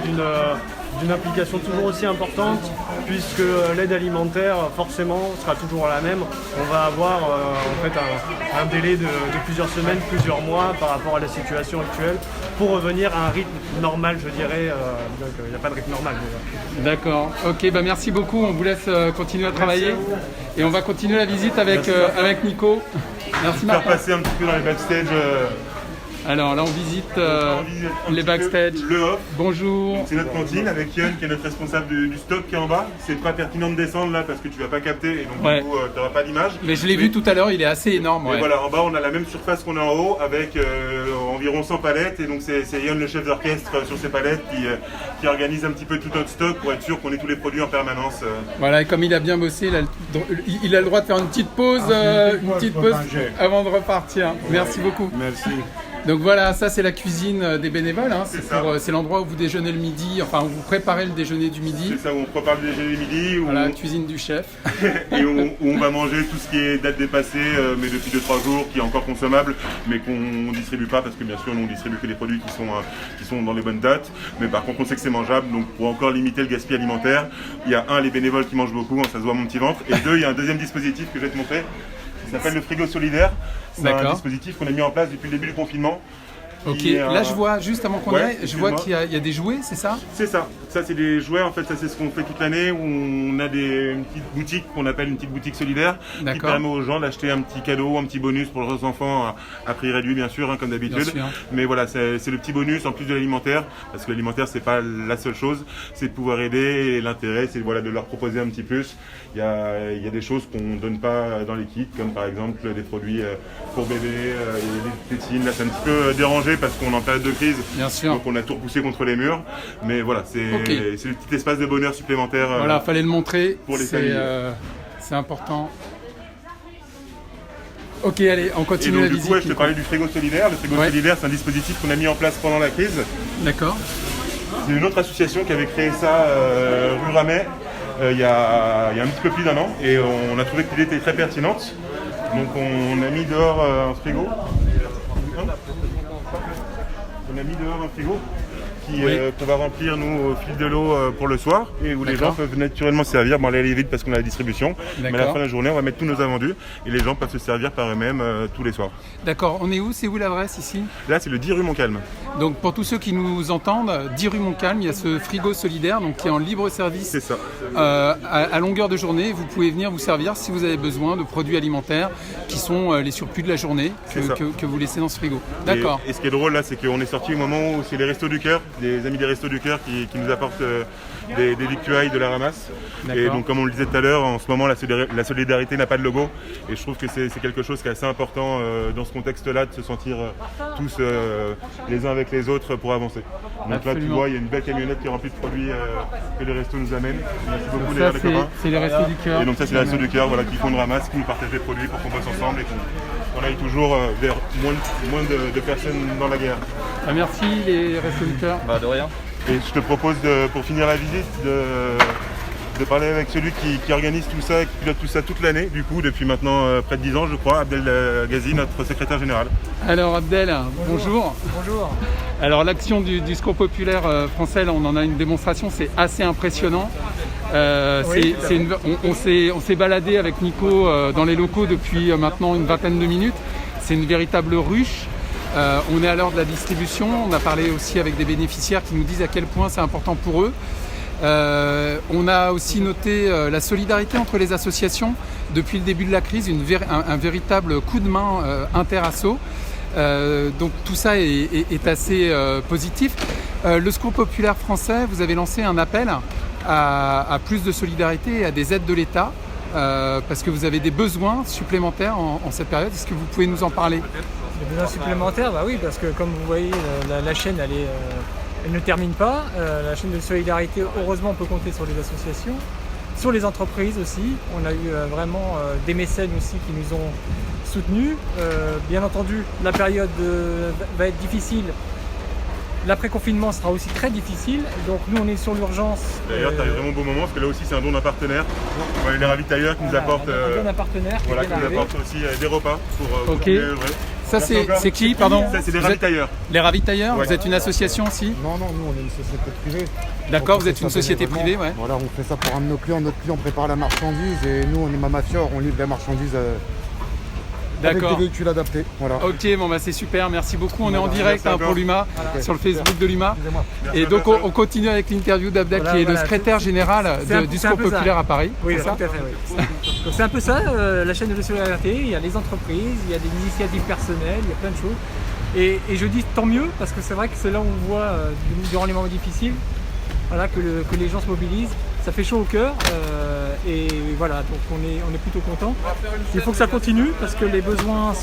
d'une implication toujours aussi importante, puisque l'aide alimentaire forcément sera toujours la même. On va avoir en fait un délai de plusieurs semaines, plusieurs mois par rapport à la situation actuelle pour revenir à un rythme normal, je dirais. Donc il n'y a pas de rythme normal. D'accord. Ok, merci beaucoup. On vous laisse continuer à travailler et on va continuer la visite avec Nico. Merci Marc. Faire passer un petit peu dans les backstage. Alors là, on visite les backstage. Le off. Bonjour. C'est notre cantine avec Yann qui est notre responsable du stock qui est en bas. C'est pas pertinent de descendre là parce que tu vas pas capter et donc du coup tu n'auras pas d'image. Mais je l'ai vu tout à l'heure, il est assez énorme. Et voilà, en bas on a la même surface qu'on a en haut avec environ 100 palettes et donc c'est Yann le chef d'orchestre sur ces palettes qui organise un petit peu tout notre stock pour être sûr qu'on ait tous les produits en permanence. Voilà, et comme il a bien bossé, il a le droit de faire une petite pause, avant de repartir. Merci beaucoup. Merci. Donc voilà, ça c'est la cuisine des bénévoles, hein. C'est l'endroit où vous déjeunez le midi, enfin où vous préparez le déjeuner du midi. C'est ça, où on prépare le déjeuner du midi. Voilà, cuisine du chef. Et où on va manger tout ce qui est date dépassée, mais depuis 2-3 jours, qui est encore consommable, mais qu'on ne distribue pas, parce que bien sûr, nous on distribue que les produits qui sont dans les bonnes dates. Mais par contre, on sait que c'est mangeable, donc pour encore limiter le gaspillage alimentaire, il y a les bénévoles qui mangent beaucoup, ça se voit à mon petit ventre, et il y a un deuxième dispositif que je vais te montrer. Ça s'appelle le frigo solidaire. C'est un dispositif qu'on a mis en place depuis le début du confinement. Ok, là je vois, juste avant qu'on aille, je vois qu'il y a des jouets, c'est ça? C'est ça. Ça c'est des jouets, en fait, ça c'est ce qu'on fait toute l'année, où on a une petite boutique qu'on appelle une petite boutique solidaire, qui permet aux gens d'acheter un petit cadeau, un petit bonus pour leurs enfants, à prix réduit bien sûr, hein, comme d'habitude. Mais voilà, c'est le petit bonus en plus de l'alimentaire, parce que l'alimentaire c'est pas la seule chose, c'est de pouvoir aider, et l'intérêt c'est de leur proposer un petit plus. Il y a des choses qu'on ne donne pas dans les kits, comme par exemple des produits pour bébés, des tétines. Là c'est un petit peu dérangé parce qu'on est en période de crise, donc on a tout repoussé contre les murs. Mais voilà, c'est le petit espace de bonheur supplémentaire. Voilà, fallait le montrer, pour les familles. C'est important. Ok, allez, on continue la visite. Du coup, je te parlais du frigo solidaire. Le frigo solidaire, c'est un dispositif qu'on a mis en place pendant la crise. D'accord. C'est une autre association qui avait créé ça rue Ramet il y a un petit peu plus d'1 an, et on a trouvé que l'idée était très pertinente. Donc on a mis dehors un frigo. On a mis dehors un frigo qu'on va remplir nous au fil de l'eau pour le soir et où les gens peuvent naturellement se servir. Bon, elle est vide parce qu'on a la distribution, mais à la fin de la journée, on va mettre tous nos invendus et les gens peuvent se servir par eux-mêmes tous les soirs. D'accord, on est où? C'est où l'adresse ici? Là, c'est le 10 rue Montcalm. Donc pour tous ceux qui nous entendent, 10 rue Montcalm, il y a ce frigo solidaire donc, qui est en libre service. C'est ça. À longueur de journée. Vous pouvez venir vous servir si vous avez besoin de produits alimentaires qui sont les surplus de la journée que vous laissez dans ce frigo. D'accord. Et ce qui est drôle là, c'est qu'on est sorti au moment où c'est les Restos du Cœur, des amis des Restos du Cœur qui nous apportent des victuailles, de la ramasse. Et donc comme on le disait tout à l'heure, en ce moment la solidarité n'a pas de logo et je trouve que c'est quelque chose qui est assez important dans ce contexte-là de se sentir tous les uns avec les autres pour avancer. Donc Absolument. là tu vois, il y a une belle camionnette qui est remplie de produits que les restos nous amènent. Merci beaucoup Ça, les copains. c'est les Restos du Cœur. Et donc ça c'est les Restos du Cœur qui font une ramasse, qui nous partagent des produits pour qu'on bosse ensemble et qu'on aille toujours vers moins de personnes dans la guerre. Merci les Restos du Cœur. De rien. Et je te propose, pour finir la visite, de parler avec celui qui organise tout ça, qui pilote tout ça toute l'année, du coup, depuis maintenant près de 10 ans, je crois, Abdel Ghazi, notre secrétaire général. Alors Abdel, bonjour. Bonjour. Alors l'action du Secours populaire français, là, on en a une démonstration, c'est assez impressionnant. On s'est baladé avec Nico dans les locaux depuis maintenant une vingtaine de minutes. C'est une véritable ruche. On est à l'heure de la distribution. On a parlé aussi avec des bénéficiaires qui nous disent à quel point c'est important pour eux. On a aussi noté la solidarité entre les associations depuis le début de la crise, un véritable coup de main interasso. Donc tout ça est assez positif. Le Secours populaire français, vous avez lancé un appel à plus de solidarité et à des aides de l'État parce que vous avez des besoins supplémentaires en cette période. Est-ce que vous pouvez nous en parler? Des besoins supplémentaires, bah oui, parce que comme vous voyez, la chaîne elle ne termine pas. La chaîne de solidarité, heureusement, on peut compter sur les associations, sur les entreprises aussi. On a eu vraiment des mécènes aussi qui nous ont soutenus. Bien entendu, la période va être difficile. L'après-confinement sera aussi très difficile, donc nous on est sur l'urgence. D'ailleurs, tu as vraiment beau moment parce que là aussi c'est un don d'un partenaire. On va les ravitailleurs qui nous apportent, un don d'un partenaire qui nous apporte aussi des repas pour œuvrer. Ça c'est qui, pardon? Ça c'est les ravitailleurs. Les ravitailleurs, ouais. Vous êtes une association aussi? Non, nous on est une société privée. D'accord, vous êtes une société privée, ouais. Voilà, on fait ça pour un de nos clients. Notre client prépare la marchandise et nous on est Mamafior, on livre la marchandise avec des véhicules adaptés. Voilà. Ok, bon c'est super, merci beaucoup. On est en direct pour l'UMA, sur le Facebook de l'UMA. Et donc on continue avec l'interview d'Abdel qui est le secrétaire général du Secours populaire à Paris. Oui, tout à fait. Oui. Donc c'est un peu ça, la chaîne de solidarité. Il y a les entreprises, il y a des initiatives personnelles, il y a plein de choses. Et je dis tant mieux parce que c'est vrai que c'est là où on voit durant les moments difficiles, voilà, que les gens se mobilisent. Ça fait chaud au cœur et voilà, donc on est plutôt content. Il faut que ça continue parce que les besoins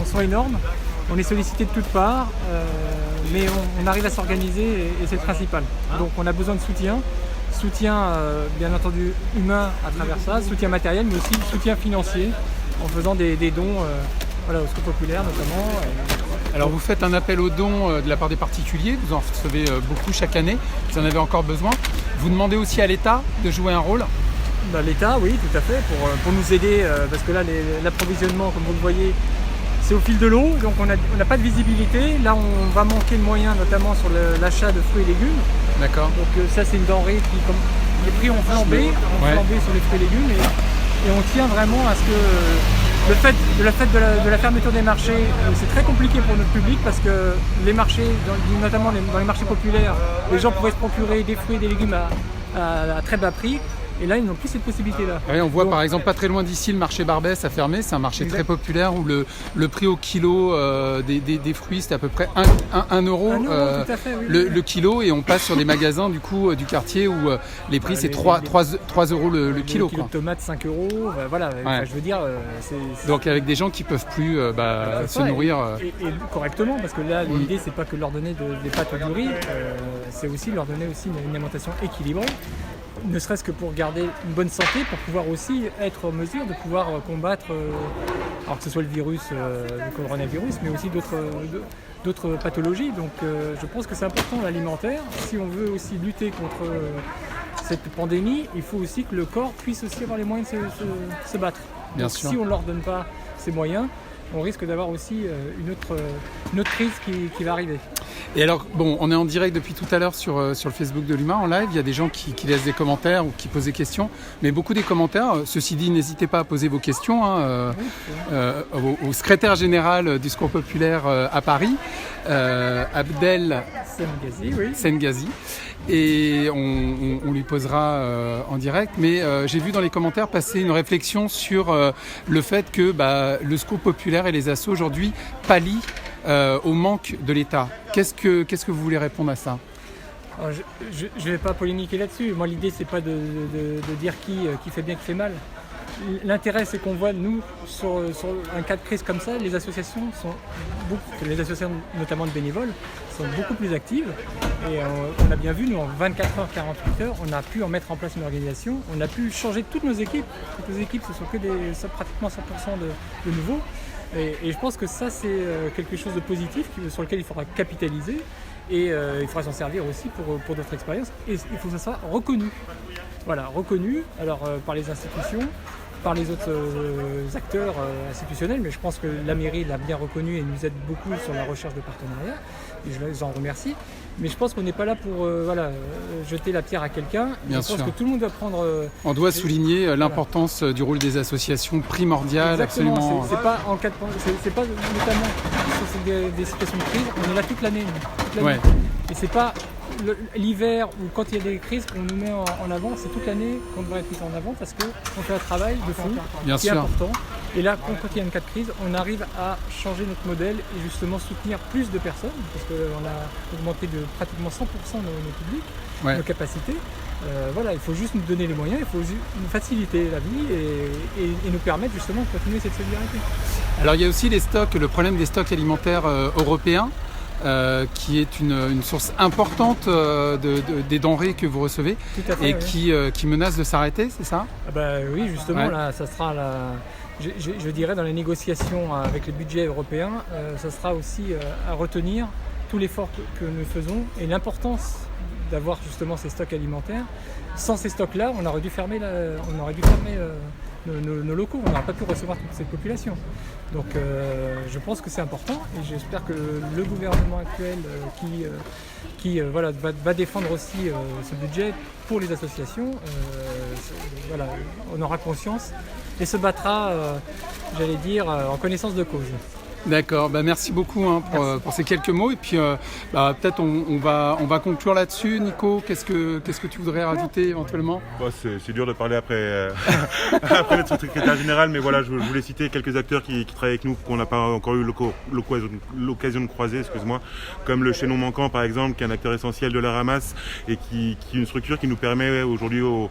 sont énormes. On est sollicité de toutes parts, mais on arrive à s'organiser et c'est le principal. Donc on a besoin de soutien bien entendu humain à travers ça, soutien matériel, mais aussi soutien financier en faisant des dons voilà, au Secours populaire notamment. Alors vous faites un appel aux dons de la part des particuliers, vous en recevez beaucoup chaque année, vous en avez encore besoin. Vous demandez aussi à l'État de jouer un rôle? L'État, oui, tout à fait, pour nous aider, parce que là l'approvisionnement, comme vous le voyez, c'est au fil de l'eau, donc on n'a pas de visibilité. Là on va manquer de moyens, notamment sur l'achat de fruits et légumes. D'accord. Donc ça c'est une denrée qui, comme les prix ont flambé, sur les fruits et légumes, et on tient vraiment à ce que le fait de la fermeture des marchés, c'est très compliqué pour notre public parce que les marchés, notamment dans les marchés populaires, les gens pourraient se procurer des fruits et des légumes à très bas prix. Et là, ils n'ont plus cette possibilité-là. Oui, on voit par exemple pas très loin d'ici le marché Barbès a fermé. C'est un marché très populaire où le prix au kilo des fruits c'est à peu près 1 euro tout à fait, oui, le kilo, et on passe sur des magasins du quartier où les prix c'est 3 euros le kilo. Le kilo de tomates 5 euros, voilà. Ouais. Je veux dire, donc avec des gens qui peuvent plus se nourrir et correctement, parce que là l'idée c'est pas que leur donner des pâtes ou du riz, c'est aussi leur donner aussi une alimentation équilibrée. Ne serait-ce que pour garder une bonne santé, pour pouvoir aussi être en mesure de pouvoir combattre, alors que ce soit le virus, le coronavirus, mais aussi d'autres pathologies. Donc je pense que c'est important l'alimentaire. Si on veut aussi lutter contre cette pandémie, il faut aussi que le corps puisse aussi avoir les moyens de se battre. Bien Donc, sûr. Si on ne leur donne pas ces moyens, on risque d'avoir aussi une autre crise qui va arriver. Et alors, bon, on est en direct depuis tout à l'heure sur le Facebook de l'UMA en live. Il y a des gens qui laissent des commentaires ou qui posent des questions. Mais beaucoup des commentaires, ceci dit, n'hésitez pas à poser vos questions au secrétaire général du Secours Populaire à Paris, Abdel Sengazi. Et on lui posera en direct. Mais j'ai vu dans les commentaires passer une réflexion sur le fait que le Secours Populaire et les assos aujourd'hui pallient au manque de l'État. Qu'est-ce que vous voulez répondre à ça ? Alors, je ne vais pas polémiquer là-dessus. Moi, l'idée, c'est pas de dire qui fait bien, qui fait mal. L'intérêt, c'est qu'on voit, nous, sur un cas de crise comme ça, les associations notamment de bénévoles, sont beaucoup plus actives. Et on a bien vu, nous, en 24 heures, 48 heures, on a pu en mettre en place une organisation, on a pu changer toutes nos équipes. Toutes nos équipes, ce sont que pratiquement 100% de nouveaux. Et je pense que ça, c'est quelque chose de positif sur lequel il faudra capitaliser et il faudra s'en servir aussi pour d'autres expériences. Et il faut que ça soit reconnu. Voilà, reconnu alors, par les institutions, par les autres acteurs institutionnels, mais je pense que la mairie l'a bien reconnu et nous aide beaucoup sur la recherche de partenariats, et je les en remercie. Mais je pense qu'on n'est pas là pour jeter la pierre à quelqu'un. Je pense que tout le monde doit prendre... On doit souligner l'importance du rôle des associations primordiales. Exactement, absolument. C'est pas en cas de... c'est pas notamment sur des situations de crise, on est là toute l'année. Ouais. Et c'est pas l'hiver ou quand il y a des crises qu'on nous met en avant, c'est toute l'année qu'on devrait être mis en avant parce qu'on fait un travail de fond qui est important. Et là, quand il y a un cas de crise, on arrive à changer notre modèle et justement soutenir plus de personnes parce qu'on a augmenté de pratiquement 100% nos publics, nos capacités. Voilà, il faut juste nous donner les moyens, il faut nous faciliter la vie et nous permettre justement de continuer cette solidarité. Alors il y a aussi le problème des stocks alimentaires européens. Qui est une source importante des denrées que vous recevez et qui menace de s'arrêter, c'est ça ? Oui, justement, là, ça sera je dirais dans les négociations avec les budgets européens, ça sera aussi à retenir tout l'effort que nous faisons et l'importance d'avoir justement ces stocks alimentaires. Sans ces stocks-là, on aurait dû fermer nos locaux, on n'aurait pas pu recevoir toute cette population. Donc je pense que c'est important et j'espère que le gouvernement actuel qui va défendre aussi ce budget pour les associations, on aura conscience et se battra, en connaissance de cause. D'accord, merci beaucoup pour ces quelques mots et puis peut-être on va conclure là-dessus. Nico, qu'est-ce que tu voudrais rajouter éventuellement ? C'est dur de parler après notre secrétaire général, mais voilà, je voulais citer quelques acteurs qui travaillent avec nous qu'on n'a pas encore eu l'occasion de croiser, comme le Chaînon Manquant par exemple, qui est un acteur essentiel de la ramasse et qui est une structure qui nous permet aujourd'hui au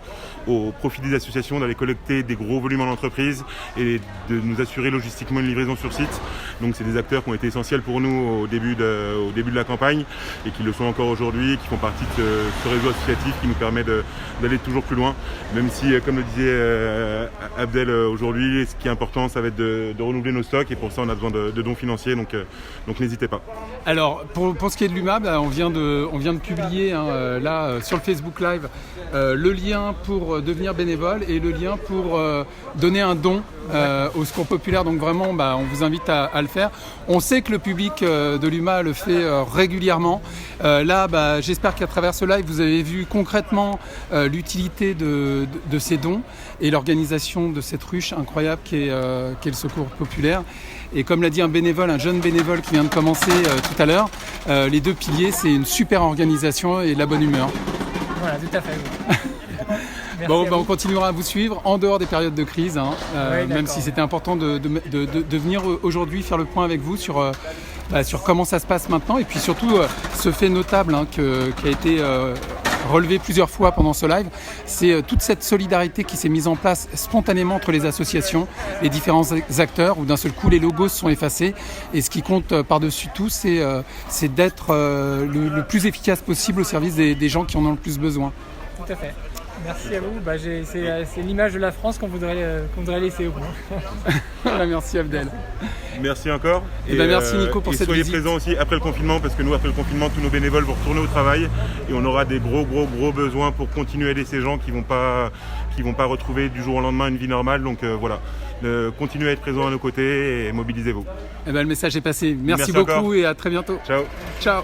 profit des associations d'aller collecter des gros volumes en entreprise et de nous assurer logistiquement une livraison sur site. Donc c'est des acteurs qui ont été essentiels pour nous au début de la campagne et qui le sont encore aujourd'hui, qui font partie de ce réseau associatif qui nous permet d'aller toujours plus loin. Même si, comme le disait Abdel aujourd'hui, ce qui est important, ça va être de renouveler nos stocks et pour ça on a besoin de dons financiers, donc n'hésitez pas. Alors pour ce qui est de l'UMA, on vient de publier sur le Facebook Live le lien pour devenir bénévole et le lien pour donner un don au Secours Populaire. Donc vraiment, on vous invite à le faire. On sait que le public de l'UMA le fait régulièrement. Là, j'espère qu'à travers ce live, vous avez vu concrètement l'utilité de ces dons et l'organisation de cette ruche incroyable qu'est le Secours Populaire. Et comme l'a dit un jeune bénévole qui vient de commencer tout à l'heure, les deux piliers, c'est une super organisation et la bonne humeur. Voilà, tout à fait. On continuera à vous suivre en dehors des périodes de crise, même si c'était important de venir aujourd'hui faire le point avec vous sur comment ça se passe maintenant et puis surtout ce fait notable qui a été relevé plusieurs fois pendant ce live, c'est toute cette solidarité qui s'est mise en place spontanément entre les associations, les différents acteurs, où d'un seul coup les logos se sont effacés et ce qui compte par-dessus tout, c'est d'être le plus efficace possible au service des gens qui en ont le plus besoin. Tout à fait. Merci à vous. C'est l'image de la France qu'on voudrait laisser au moins. Merci Abdel. Merci encore. Merci Nico pour cette visite. Soyez présents aussi après le confinement parce que nous, après le confinement, tous nos bénévoles vont retourner au travail et on aura des gros besoins pour continuer à aider ces gens qui vont pas retrouver du jour au lendemain une vie normale. Donc voilà, continuez à être présents à nos côtés et mobilisez-vous. Le message est passé. Merci beaucoup encore. Et à très bientôt. Ciao. Ciao.